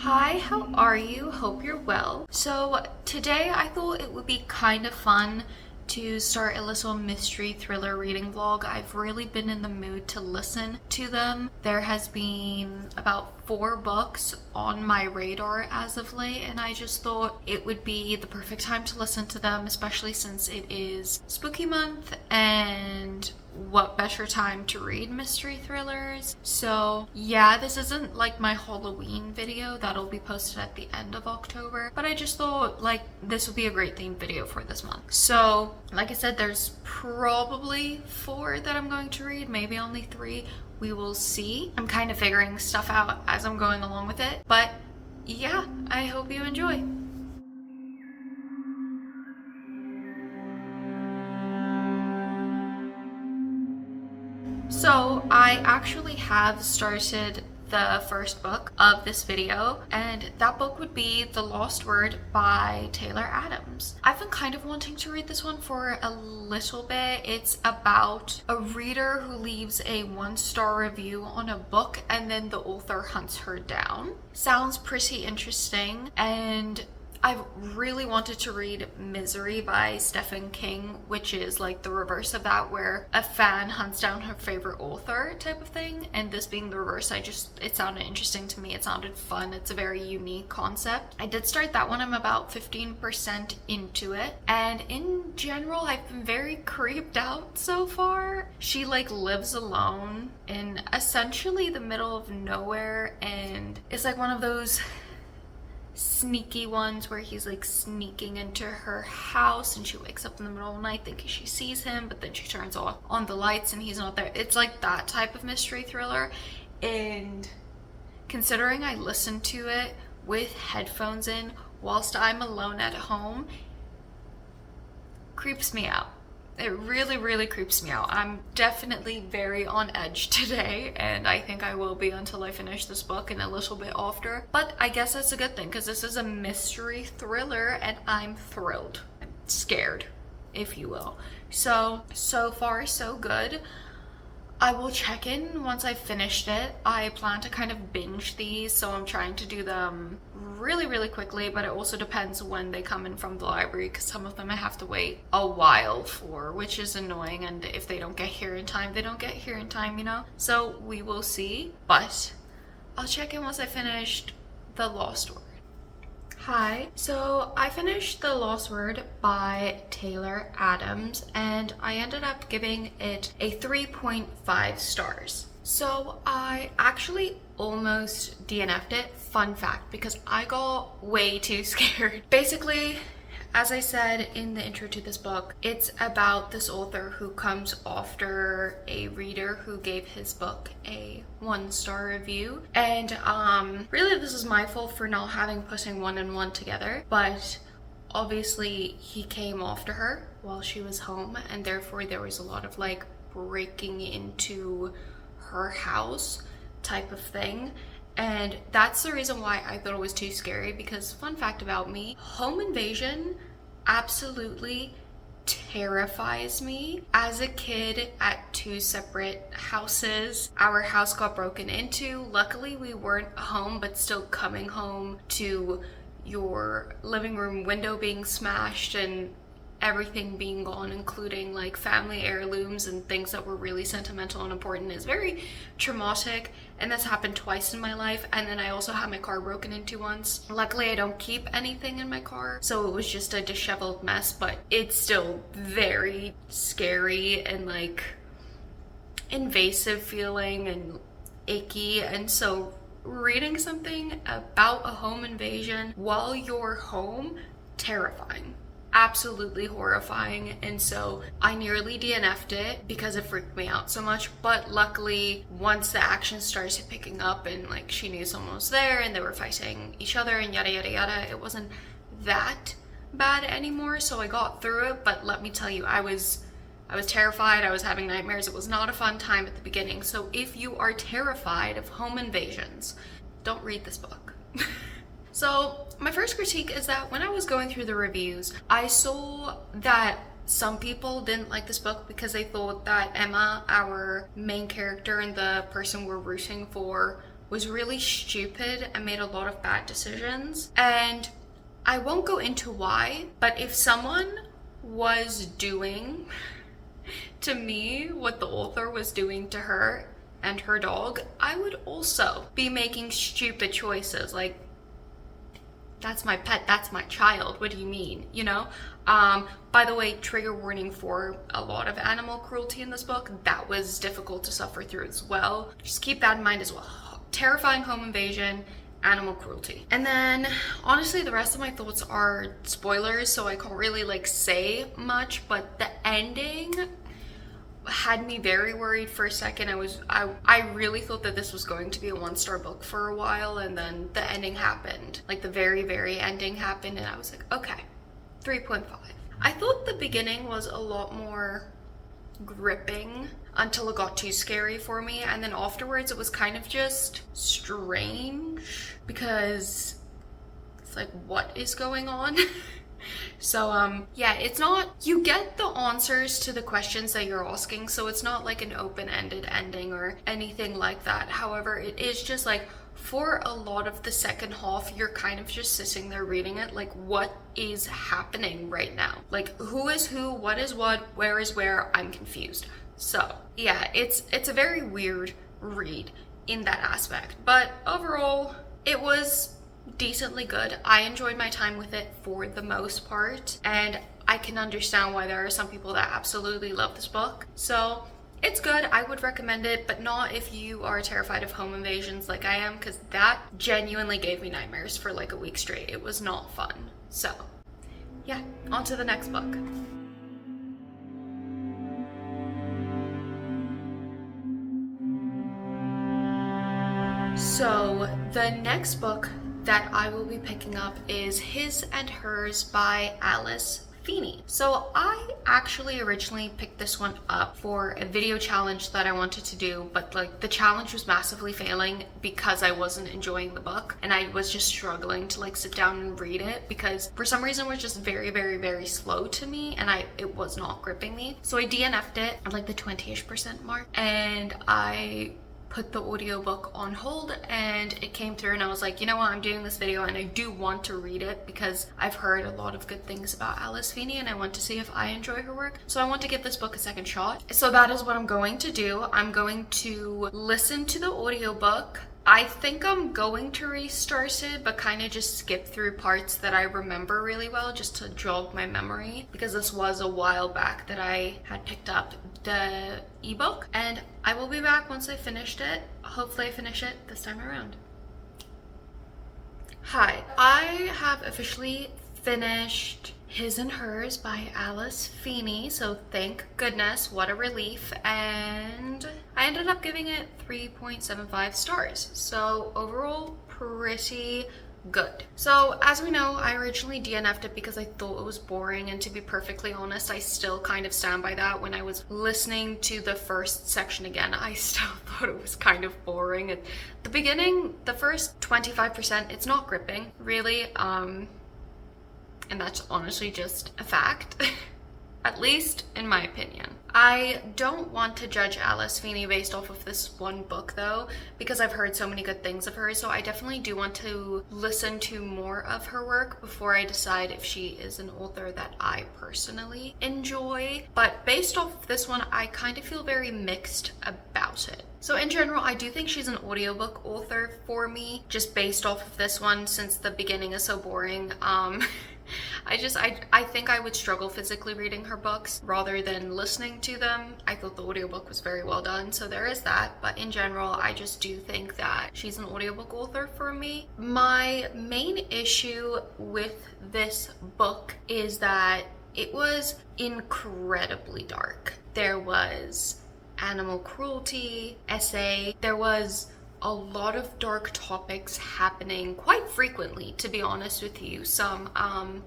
Hi, how are you? Hope you're well. So today I thought it would be kind of fun to start a little mystery thriller reading vlog. I've really been in the mood to listen to them. There has been about 4 books on my radar as of late, and I just thought it would be the perfect time to listen to them, especially since it is spooky month, and what better time to read mystery thrillers. So yeah, this isn't like my Halloween video that'll be posted at the end of October, but I just thought like this would be a great themed video for this month. So like I said, there's probably 4 that I'm going to read, maybe only 3. We will see. I'm kind of figuring stuff out as I'm going along with it, but yeah, I hope you enjoy. So I actually have started the first book of this video, and that book would be The Lost Word by Taylor Adams. I've been kind of wanting to read this one for a little bit. It's about a reader who leaves a 1-star review on a book and then the author hunts her down. Sounds pretty interesting, and I've really wanted to read Misery by Stephen King, which is like the reverse of that, where a fan hunts down her favorite author type of thing, and this being the reverse, it sounded interesting to me. It sounded fun. It's a very unique concept. I did start that one. I'm about 15% into it, and in general I've been very creeped out so far. She like lives alone in essentially the middle of nowhere, and it's like one of those sneaky ones where he's like sneaking into her house and she wakes up in the middle of the night thinking she sees him, but then she turns on the lights and he's not there. It's like that type of mystery thriller, and considering I listened to it with headphones in whilst I'm alone at home, creeps me out. It really creeps me out. I'm definitely very on edge today, and I think I will be until I finish this book and a little bit after. But I guess that's a good thing, because this is a mystery thriller and I'm thrilled. I'm scared, if you will. So far so good. I will check in once I've finished it. I plan to kind of binge these, so I'm trying to do them really quickly, but it also depends when they come in from the library, because some of them I have to wait a while for, which is annoying, and if they don't get here in time, they don't get here in time, you know? So we will see, but I'll check in once I finished The Lost Word. Hi, so I finished The Lost Word by Taylor Adams, and I ended up giving it a 3.5 stars. So I actually almost DNF'd it, fun fact, because I got way too scared. Basically, as I said in the intro to this book, it's about this author who comes after a reader who gave his book a 1-star review. And really this is my fault for not putting 1 and 1 together, but obviously he came after her while she was home, and therefore there was a lot of like breaking into her house type of thing. And that's the reason why I thought it was too scary, because fun fact about me, home invasion absolutely terrifies me. As a kid at 2 separate houses, our house got broken into. Luckily we weren't home, but still coming home to your living room window being smashed and everything being gone, including like family heirlooms and things that were really sentimental and important, is very traumatic, and that's happened twice in my life. And then I also had my car broken into once. Luckily I don't keep anything in my car, so it was just a disheveled mess, but it's still very scary and like invasive feeling and icky. And so reading something about a home invasion while you're home, terrifying. Absolutely horrifying. And so I nearly DNF'd it because it freaked me out so much, but luckily once the action started picking up and like she knew someone was there and they were fighting each other and yada yada, it wasn't that bad anymore, so I got through it. But let me tell you, I was terrified. I was having nightmares. It was not a fun time at the beginning. So if you are terrified of home invasions, don't read this book. So my first critique is that when I was going through the reviews, I saw that some people didn't like this book because they thought that Emma, our main character and the person we're rooting for, was really stupid and made a lot of bad decisions. And I won't go into why, but if someone was doing to me what the author was doing to her and her dog, I would also be making stupid choices. Like, that's my pet, that's my child, what do you mean, you know? By the way, trigger warning for a lot of animal cruelty in this book. That was difficult to suffer through as well. Just keep that in mind as well. Terrifying home invasion, animal cruelty. And then honestly, the rest of my thoughts are spoilers, so I can't really like say much, but the ending had me very worried for a second. I really thought that this was going to be a 1-star book for a while, and then the ending happened. Like the very ending happened, and I was like, okay, 3.5. I thought the beginning was a lot more gripping until it got too scary for me, and then afterwards it was kind of just strange because it's like, what is going on? So yeah, it's not, you get the answers to the questions that you're asking, so it's not like an open-ended ending or anything like that. However, it is just like, for a lot of the second half, you're kind of just sitting there reading it like, what is happening right now? Like, who is who, what is what, where is where? I'm confused. So yeah, it's a very weird read in that aspect, but overall it was decently good. I enjoyed my time with it for the most part, and I can understand why there are some people that absolutely love this book. So it's good. I would recommend it, but not if you are terrified of home invasions like I am, because that genuinely gave me nightmares for like a week straight. It was not fun. So yeah, on to the next book. So the next book that I will be picking up is His and Hers by Alice Feeney. So I actually originally picked this one up for a video challenge that I wanted to do, but like the challenge was massively failing because I wasn't enjoying the book, and I was just struggling to like sit down and read it because for some reason it was just very slow to me, and it was not gripping me. So I DNF'd it at like the 20-ish% mark, and I put the audiobook on hold, and it came through, and I was like, you know what, I'm doing this video and I do want to read it because I've heard a lot of good things about Alice Feeney and I want to see if I enjoy her work. So I want to give this book a second shot. So that is what I'm going to do. I'm going to listen to the audiobook. I think I'm going to restart it, but kind of just skip through parts that I remember really well just to jog my memory, because this was a while back that I had picked up the ebook, and I will be back once I finished it. Hopefully I finish it this time around. Hi, I have officially finished His and Hers by Alice Feeney, so thank goodness, what a relief, and I ended up giving it 3.75 stars, so overall pretty good. So as we know, I originally DNF'd it because I thought it was boring, and to be perfectly honest, I still kind of stand by that. When I was listening to the first section again, I still thought it was kind of boring. At the beginning, the first 25%, it's not gripping, really, and that's honestly just a fact, at least in my opinion. I don't want to judge Alice Feeney based off of this one book though, because I've heard so many good things of her, so I definitely do want to listen to more of her work before I decide if she is an author that I personally enjoy. But based off of this one, I kind of feel very mixed about it. So in general, I do think she's an audiobook author for me, just based off of this one, since the beginning is so boring. I think I would struggle physically reading her books rather than listening to them. I thought the audiobook was very well done, so there is that. But in general, I just do think that she's an audiobook author for me. My main issue with this book is that it was incredibly dark. There was animal cruelty, essay, there was a lot of dark topics happening quite frequently, to be honest with you. Some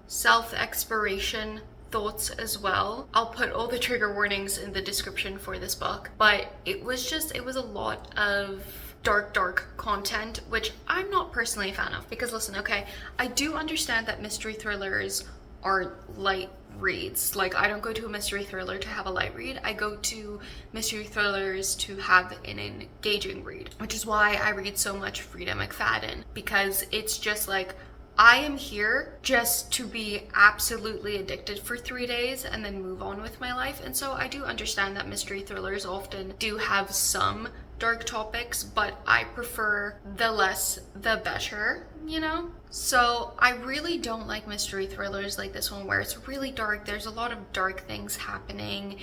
self-exploration thoughts as well. I'll put all the trigger warnings in the description for this book, but it was a lot of dark content, which I'm not personally a fan of, because listen, okay, I do understand that mystery thrillers are light reads. Like, I don't go to a mystery thriller to have a light read. I go to mystery thrillers to have an engaging read, which is why I read so much Frida McFadden, because it's just like, I am here just to be absolutely addicted for 3 days and then move on with my life. And so I do understand that mystery thrillers often do have some dark topics, but I prefer the less the better, you know? So I really don't like mystery thrillers like this one where it's really dark. There's a lot of dark things happening.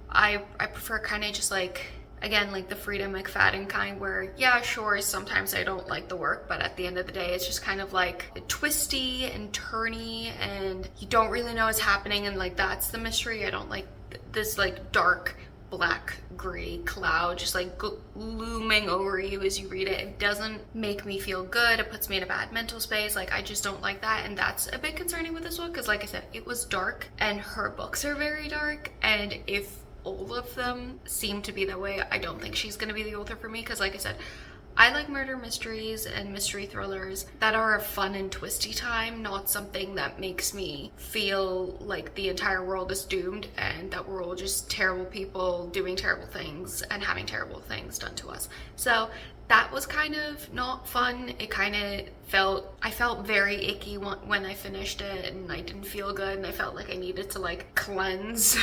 I prefer kind of just like, again, like the Frida McFadden kind where, yeah, sure, sometimes I don't like the work, but at the end of the day, it's just kind of like twisty and turny and you don't really know what's happening, and like that's the mystery. I don't like this like dark black gray cloud just like looming over you as you read it. It doesn't make me feel good. It puts me in a bad mental space. Like, I just don't like that, and that's a bit concerning with this book because, like I said, it was dark and her books are very dark, and if all of them seem to be that way, I don't think she's gonna be the author for me because, like I said, I like murder mysteries and mystery thrillers that are a fun and twisty time, not something that makes me feel like the entire world is doomed and that we're all just terrible people doing terrible things and having terrible things done to us. So that was kind of not fun. It kind of I felt very icky when I finished it, and I didn't feel good, and I felt like I needed to like cleanse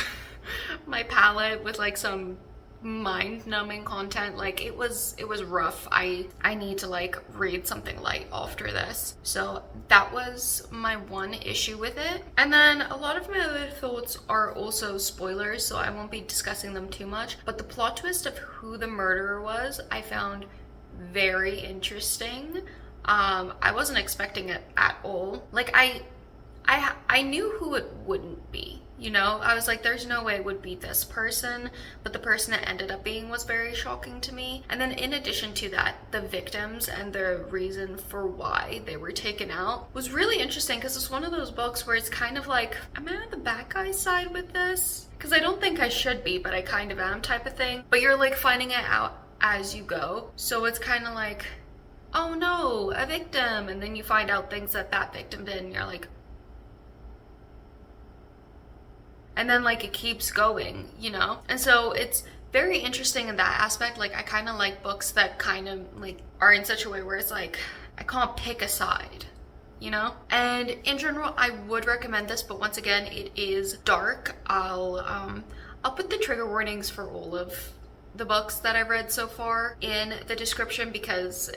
my palette with like some mind-numbing content. Like, it was rough. I need to like read something light after this. So that was my one issue with it. And then a lot of my other thoughts are also spoilers, so I won't be discussing them too much, but the plot twist of who the murderer was I found very interesting. I wasn't expecting it at all. Like, I knew who it wouldn't be. You know, I was like, there's no way it would be this person, but the person it ended up being was very shocking to me. And then in addition to that, the victims and the reason for why they were taken out was really interesting because it's one of those books where it's kind of like, am I on the bad guy's side with this? Because I don't think I should be, but I kind of am type of thing. But you're like finding it out as you go. So it's kind of like, oh no, a victim. And then you find out things that victim did and you're like, and then like it keeps going, you know? And so it's very interesting in that aspect. Like, I kind of like books that kind of like are in such a way where it's like, I can't pick a side, you know? And in general, I would recommend this, but once again, it is dark. I'll put the trigger warnings for all of the books that I've read so far in the description because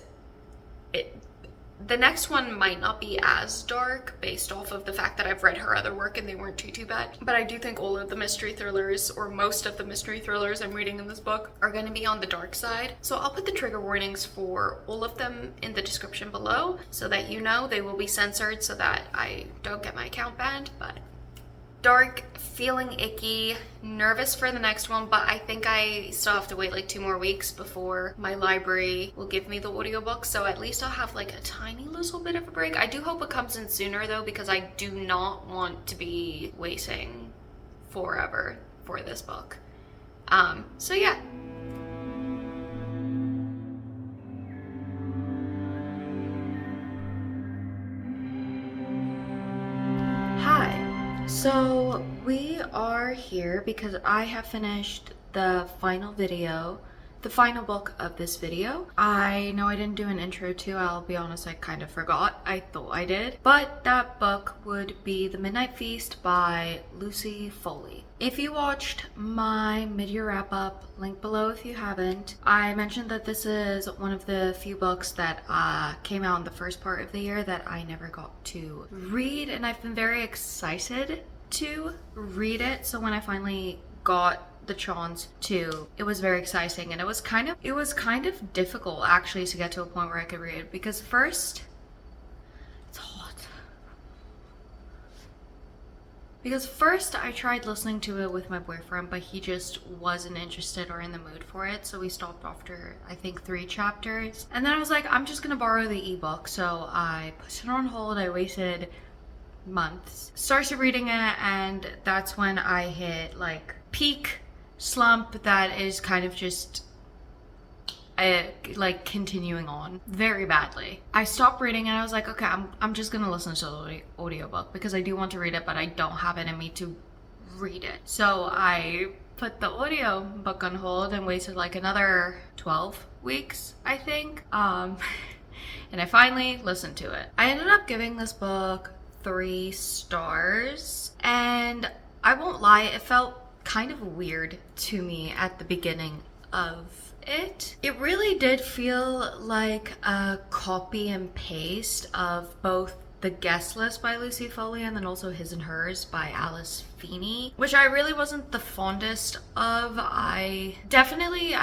the next one might not be as dark based off of the fact that I've read her other work and they weren't too bad. But I do think all of the mystery thrillers, or most of the mystery thrillers I'm reading in this book, are going to be on the dark side. So I'll put the trigger warnings for all of them in the description below so that you know they will be censored so that I don't get my account banned. But dark, feeling icky, nervous for the next one, but I think I still have to wait like 2 more weeks before my library will give me the audiobook, so at least I'll have like a tiny little bit of a break. I do hope it comes in sooner though, because I do not want to be waiting forever for this book. So yeah. So we are here because I have finished the final book of this video. I know I didn't do an intro to, I'll be honest, I kind of forgot. I thought I did. But that book would be The Midnight Feast by Lucy Foley. If you watched my mid-year wrap-up, link below if you haven't, I mentioned that this is one of the few books that came out in the first part of the year that I never got to read, and I've been very excited to read it. So when I finally got the chance to, it was very exciting, and it was kind of difficult actually to get to a point where I could read it, because first, it's hot. Because first I tried listening to it with my boyfriend, but he just wasn't interested or in the mood for it, so we stopped after I think 3 chapters. And then I was like, I'm just gonna borrow the ebook, so I put it on hold. I wasted months, started reading it, and that's when I hit like peak slump that is kind of just, like continuing on very badly. I stopped reading and I was like, okay, I'm just gonna listen to the audiobook because I do want to read it, but I don't have it in me to read it. So I put the audiobook on hold and waited like another 12 weeks, I think. And I finally listened to it. I ended up giving this book 3 stars, and I won't lie, it felt kind of weird to me at the beginning of it. It really did feel like a copy and paste of both The Guest List by Lucy Foley and then also His and Hers by Alice Feeney, which I really wasn't the fondest of. I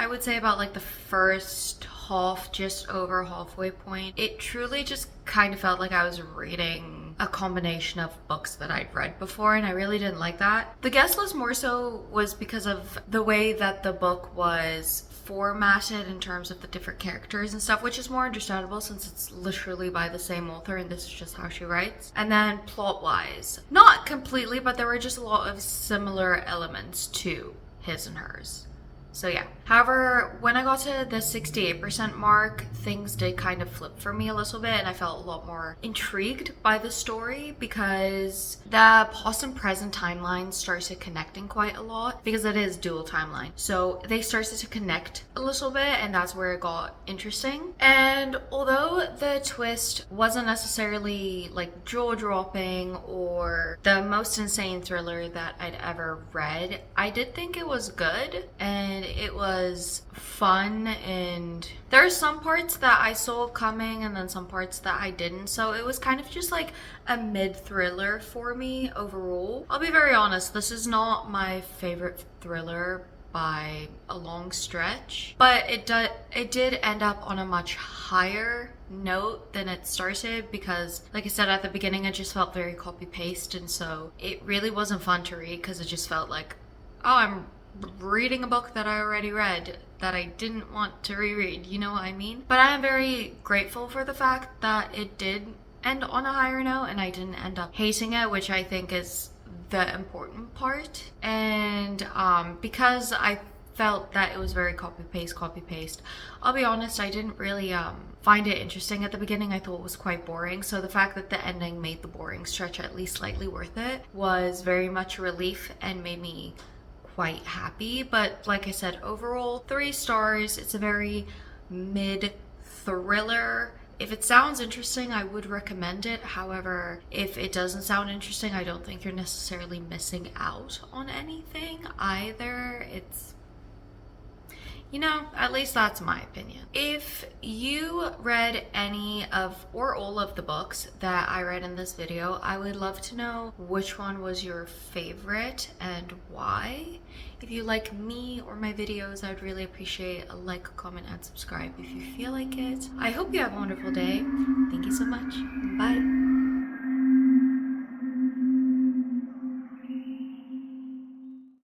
would say about like the first half, just over halfway point, it truly just kind of felt like I was reading a combination of books that I'd read before, and I really didn't like that. The Guest List more so was because of the way that the book was formatted in terms of the different characters and stuff, which is more understandable since it's literally by the same author and this is just how she writes. And then plot-wise, not completely, but there were just a lot of similar elements to His and Hers. So yeah. However, when I got to the 68% mark, things did kind of flip for me a little bit and I felt a lot more intrigued by the story because the past and present timelines started connecting quite a lot because it is dual timeline. So they started to connect a little bit and that's where it got interesting. And although the twist wasn't necessarily like jaw-dropping or the most insane thriller that I'd ever read, I did think it was good and it was fun, and there are some parts that I saw coming and then some parts that I didn't, so it was kind of just like a mid-thriller for me overall. I'll be very honest, this is not my favorite thriller by a long stretch, but it did end up on a much higher note than it started because, like I said at the beginning, it just felt very copy-paste, and so it really wasn't fun to read because it just felt like, oh, I'm reading a book that I already read that I didn't want to reread, you know what I mean? But I am very grateful for the fact that it did end on a higher note and I didn't end up hating it, which I think is the important part. And because I felt that it was very copy paste, I'll be honest, I didn't really find it interesting at the beginning. I thought it was quite boring, so the fact that the ending made the boring stretch at least slightly worth it was very much a relief and made me quite happy. But like I said, overall 3 stars. It's a very mid thriller. If it sounds interesting, I would recommend it. However, if it doesn't sound interesting, I don't think you're necessarily missing out on anything either. It's, you know, at least that's my opinion. If you read any of or all of the books that I read in this video, I would love to know which one was your favorite and why. If you like me or my videos, I would really appreciate a like, comment, and subscribe if you feel like it. I hope you have a wonderful day. Thank you so much. Bye.